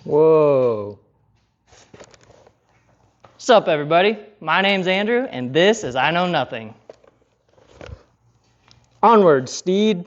Whoa. What's up, everybody? My name's Andrew, and this is I Know Nothing. Onward, Steed.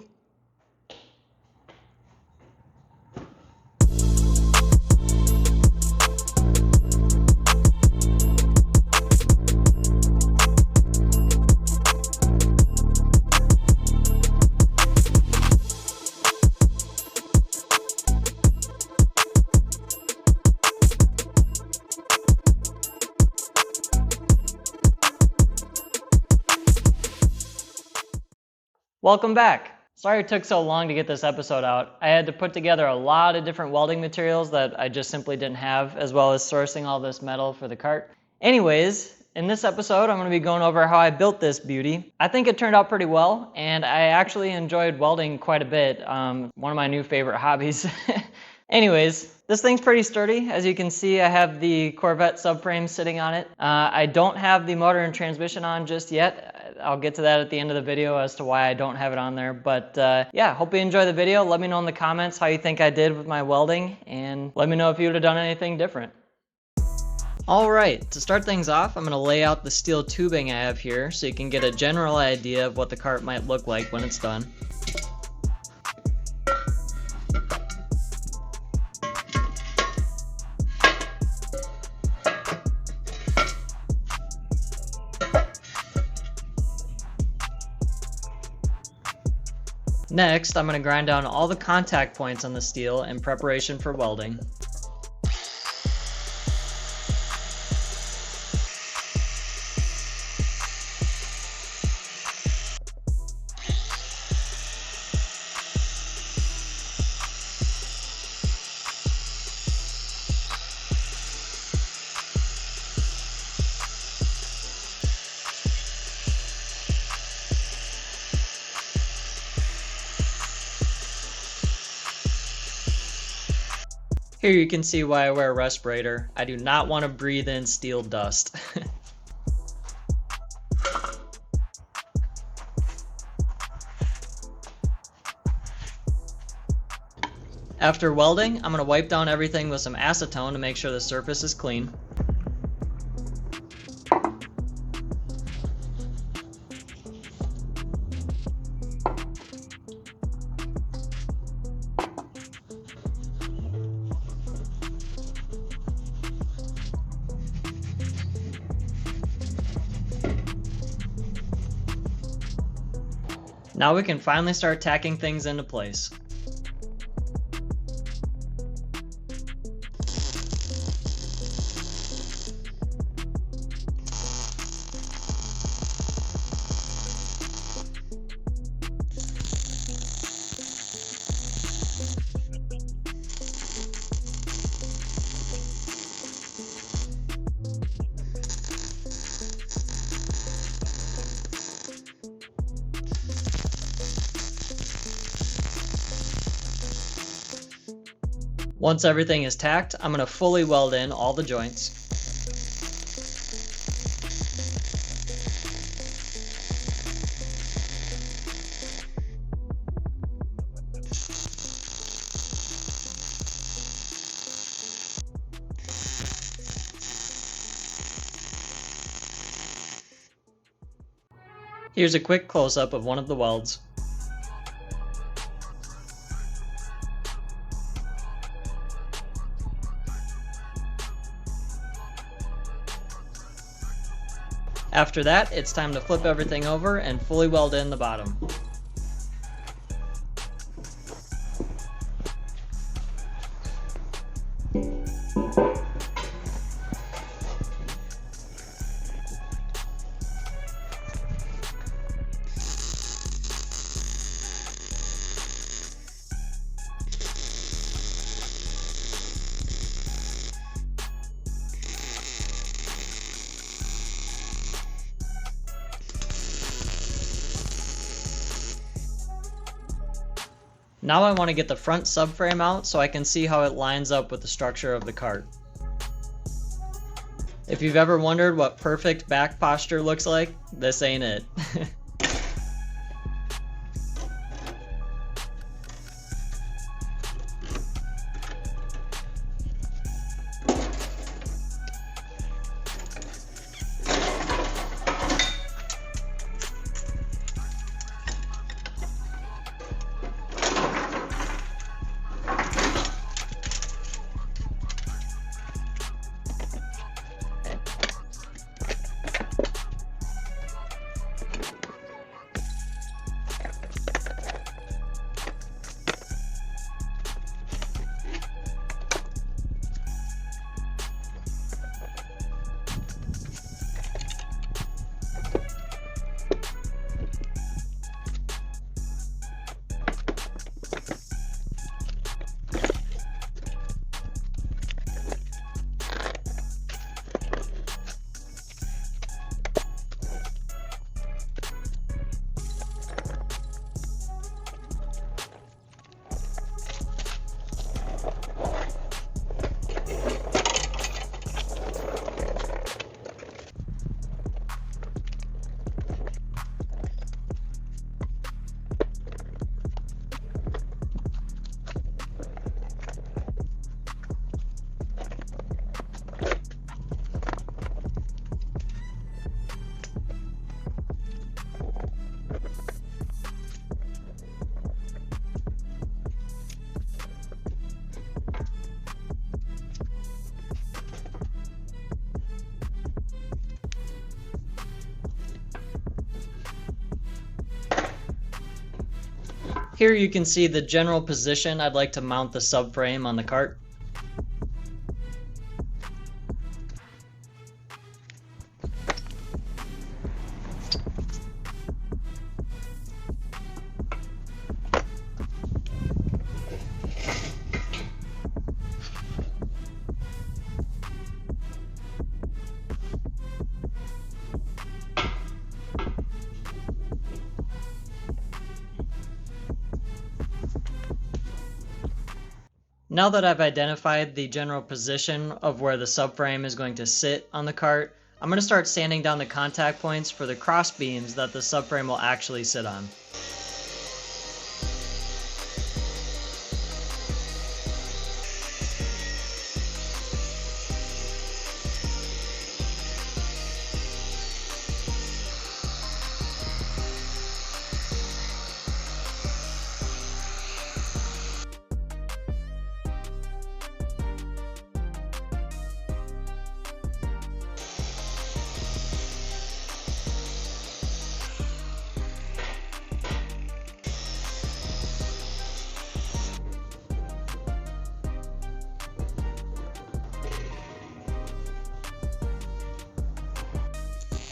Welcome back. Sorry it took so long to get this episode out. I had to put together a lot of different welding materials that I just simply didn't have, as well as sourcing all this metal for the cart. Anyways, in this episode, I'm going to be going over how I built this beauty. I think it turned out pretty well, and I actually enjoyed welding quite a bit. One of my new favorite hobbies. Anyways, this thing's pretty sturdy. As you can see, I have the Corvette subframe sitting on it. I don't have the motor and transmission on just yet. I'll get to that at the end of the video as to why I don't have it on there. But yeah, hope you enjoy the video. Let me know in the comments how you think I did with my welding, and let me know if you would have done anything different. Alright, to start things off, I'm going to lay out the steel tubing I have here so you can get a general idea of what the cart might look like when it's done. Next, I'm going to grind down all the contact points on the steel in preparation for welding. Here you can see why I wear a respirator. I do not want to breathe in steel dust. After welding, I'm going to wipe down everything with some acetone to make sure the surface is clean. Now we can finally start tacking things into place. Once everything is tacked, I'm going to fully weld in all the joints. Here's a quick close-up of one of the welds. After that, it's time to flip everything over and fully weld in the bottom. Now I want to get the front subframe out so I can see how it lines up with the structure of the cart. If you've ever wondered what perfect back posture looks like, this ain't it. Here you can see the general position I'd like to mount the subframe on the cart. Now that I've identified the general position of where the subframe is going to sit on the cart, I'm going to start sanding down the contact points for the cross beams that the subframe will actually sit on.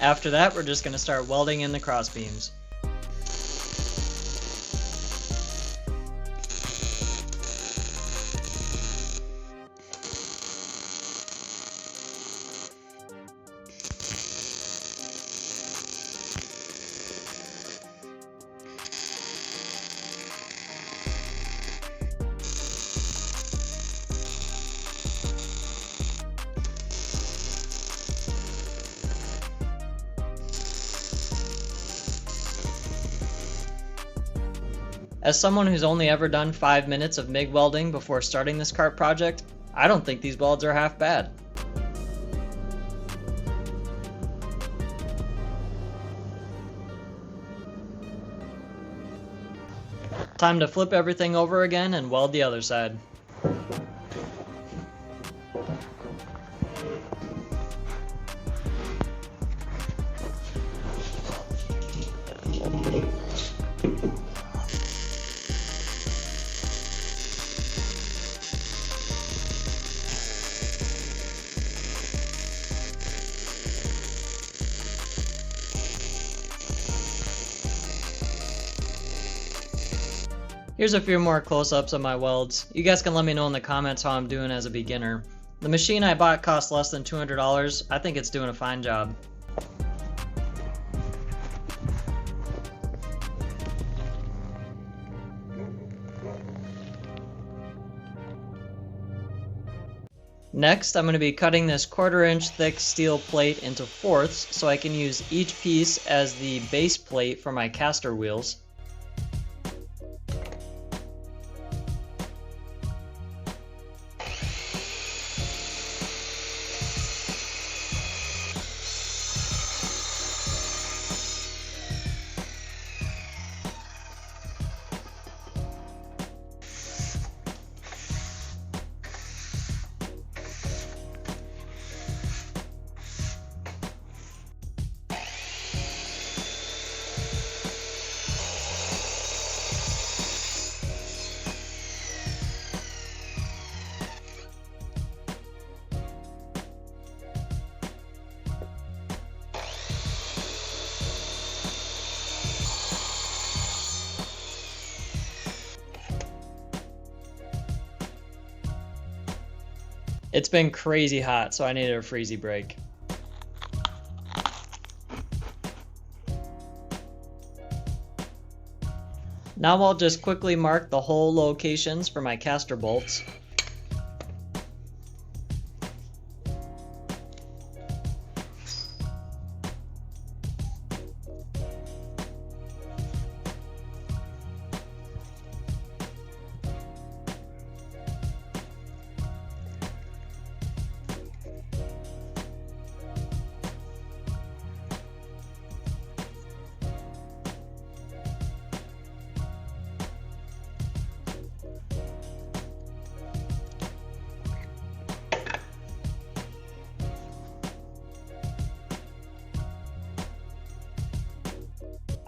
After that, we're just going to start welding in the cross beams. As someone who's only ever done 5 minutes of MIG welding before starting this cart project, I don't think these welds are half bad. Time to flip everything over again and weld the other side. Here's a few more close-ups of my welds. You guys can let me know in the comments how I'm doing as a beginner. The machine I bought cost less than $200. I think it's doing a fine job. Next, I'm going to be cutting this 1/4 inch thick steel plate into fourths so I can use each piece as the base plate for my caster wheels. It's been crazy hot, so I needed a freezy break. Now I'll just quickly mark the hole locations for my caster bolts.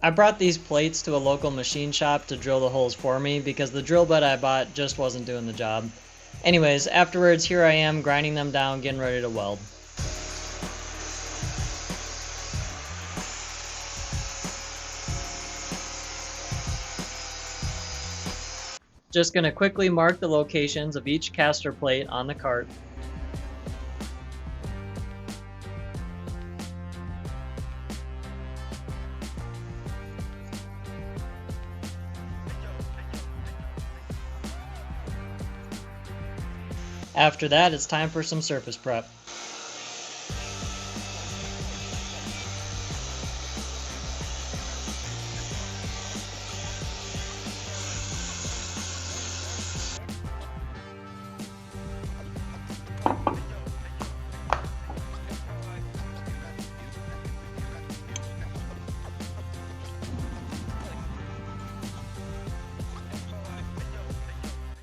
I brought these plates to a local machine shop to drill the holes for me because the drill bit I bought just wasn't doing the job. Anyways, afterwards here I am grinding them down, getting ready to weld. Just going to quickly mark the locations of each caster plate on the cart. After that, it's time for some surface prep.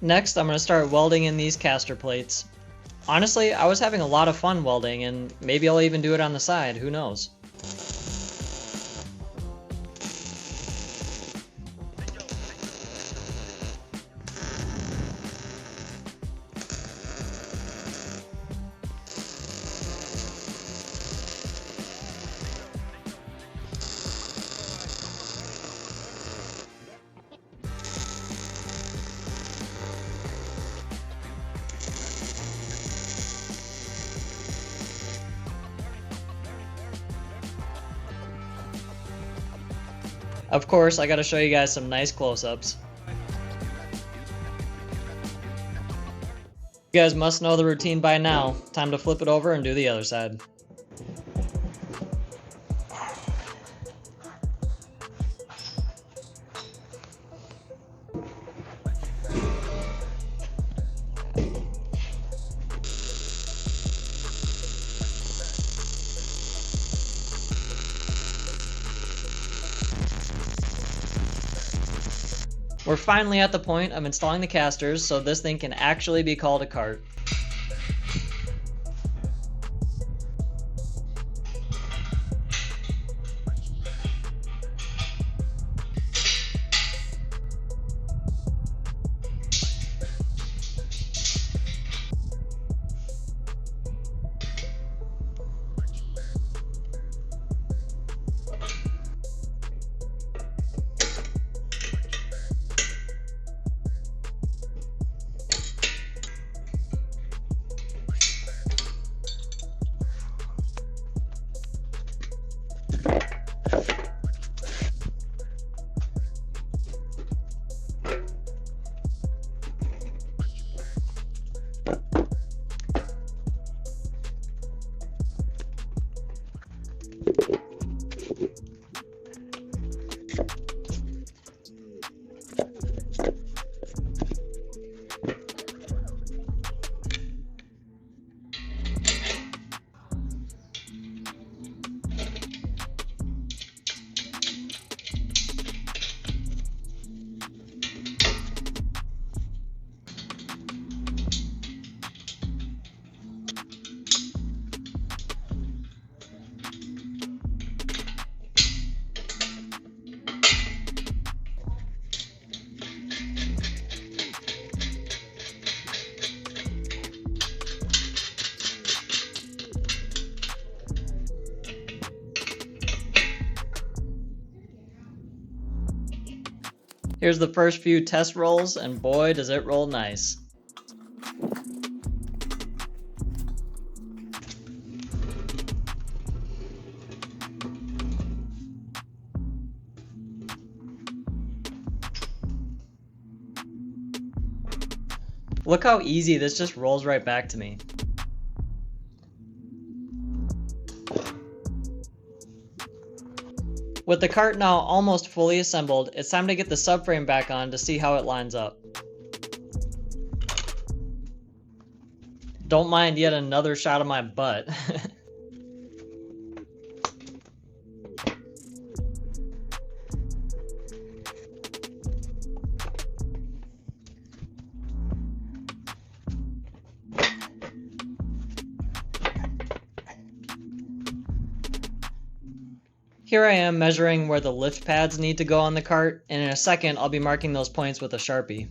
Next, I'm going to start welding in these caster plates. Honestly, I was having a lot of fun welding, and maybe I'll even do it on the side, who knows. Of course, I gotta show you guys some nice close-ups. You guys must know the routine by now. Time to flip it over and do the other side. We're finally at the point of installing the casters, so this thing can actually be called a cart. Here's the first few test rolls, and boy does it roll nice. Look how easy this just rolls right back to me. With the cart now almost fully assembled, it's time to get the subframe back on to see how it lines up. Don't mind yet another shot of my butt. Here I am measuring where the lift pads need to go on the cart, and in a second I'll be marking those points with a Sharpie.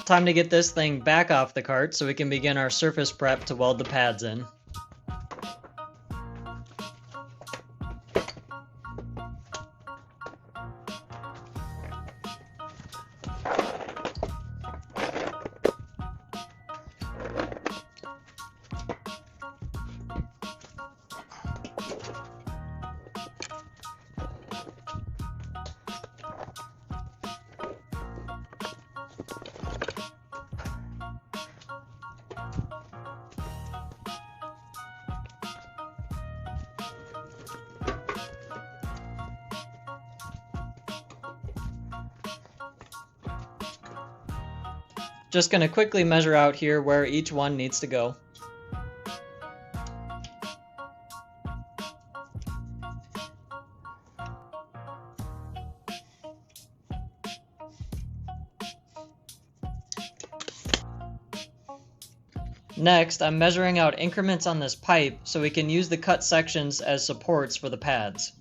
Time to get this thing back off the cart so we can begin our surface prep to weld the pads in. Just going to quickly measure out here where each one needs to go. Next, I'm measuring out increments on this pipe so we can use the cut sections as supports for the pads.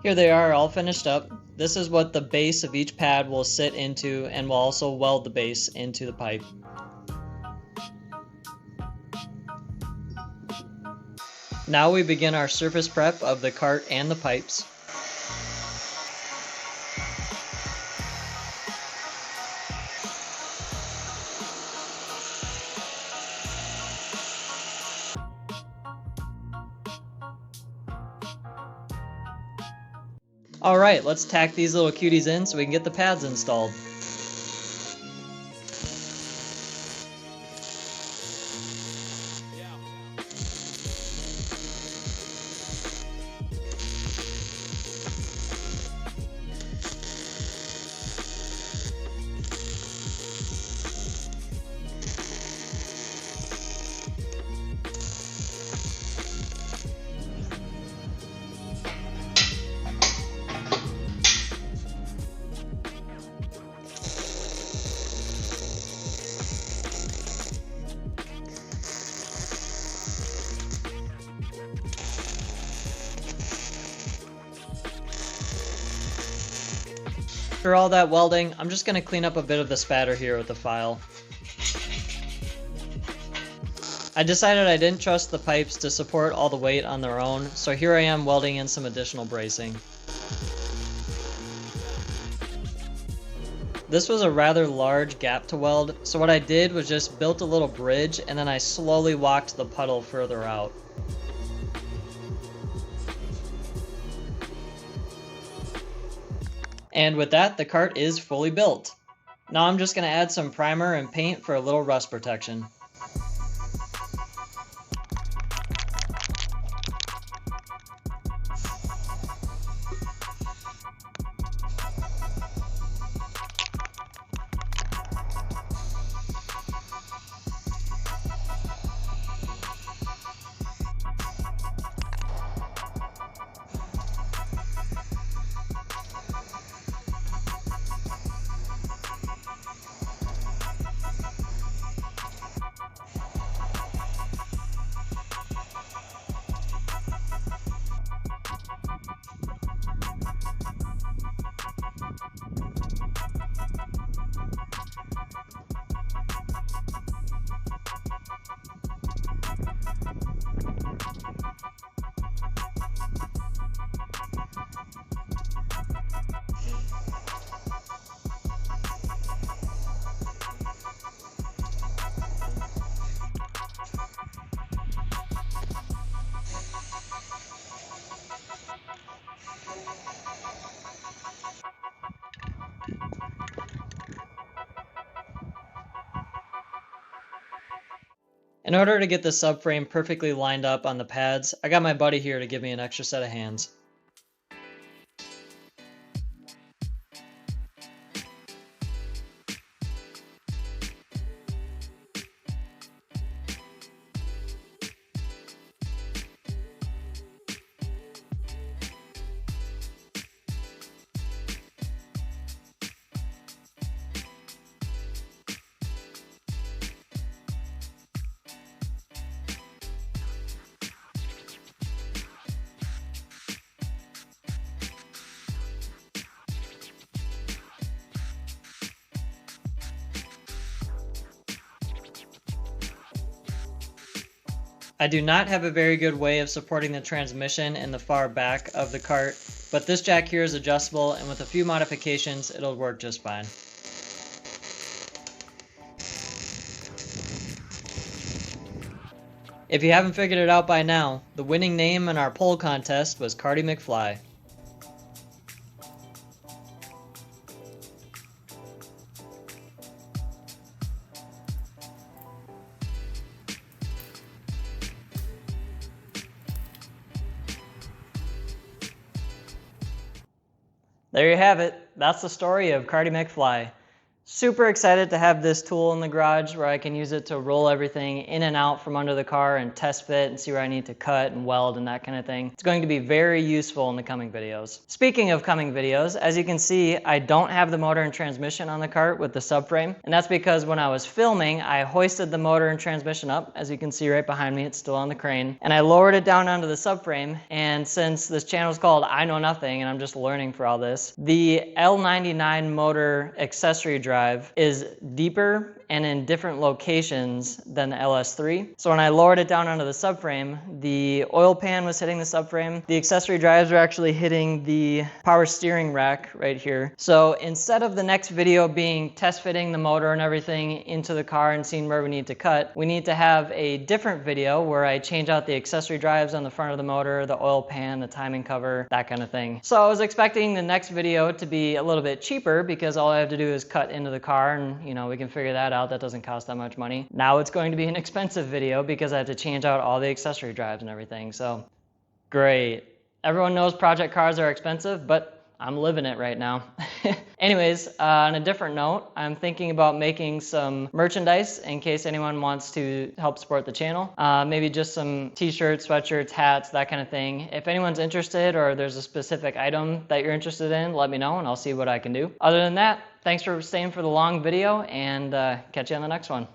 Here they are, all finished up. This is what the base of each pad will sit into, and we'll also weld the base into the pipe. Now we begin our surface prep of the cart and the pipes. Alright, let's tack these little cuties in so we can get the pads installed. After all that welding, I'm just going to clean up a bit of the spatter here with the file. I decided I didn't trust the pipes to support all the weight on their own, so here I am welding in some additional bracing. This was a rather large gap to weld, so what I did was just built a little bridge and then I slowly walked the puddle further out. And with that, the cart is fully built. Now I'm just going to add some primer and paint for a little rust protection. In order to get the subframe perfectly lined up on the pads, I got my buddy here to give me an extra set of hands. I do not have a very good way of supporting the transmission in the far back of the cart, but this jack here is adjustable, and with a few modifications it'll work just fine. If you haven't figured it out by now, the winning name in our poll contest was Carty McFly. There you have it. That's the story of Carty McFly. Super excited to have this tool in the garage where I can use it to roll everything in and out from under the car and test fit and see where I need to cut and weld and that kind of thing. It's going to be very useful in the coming videos. Speaking of coming videos, as you can see, I don't have the motor and transmission on the cart with the subframe, and that's because when I was filming, I hoisted the motor and transmission up. As you can see right behind me, it's still on the crane, and I lowered it down onto the subframe. And since this channel is called I Know Nothing and I'm just learning for all this, the L99 motor accessory drive is deeper and in different locations than the LS3. So when I lowered it down onto the subframe, the oil pan was hitting the subframe. The accessory drives are actually hitting the power steering rack right here. So instead of the next video being test fitting the motor and everything into the car and seeing where we need to cut, we need to have a different video where I change out the accessory drives on the front of the motor, the oil pan, the timing cover, that kind of thing. So I was expecting the next video to be a little bit cheaper because all I have to do is cut into the car and we can figure that out. That doesn't cost that much money. Now it's going to be an expensive video because I have to change out all the accessory drives and everything. So great. Everyone knows project cars are expensive, but I'm living it right now. Anyways, on a different note, I'm thinking about making some merchandise in case anyone wants to help support the channel. Maybe just some t-shirts, sweatshirts, hats, that kind of thing. If anyone's interested or there's a specific item that you're interested in, let me know and I'll see what I can do. Other than that, thanks for staying for the long video, and catch you on the next one.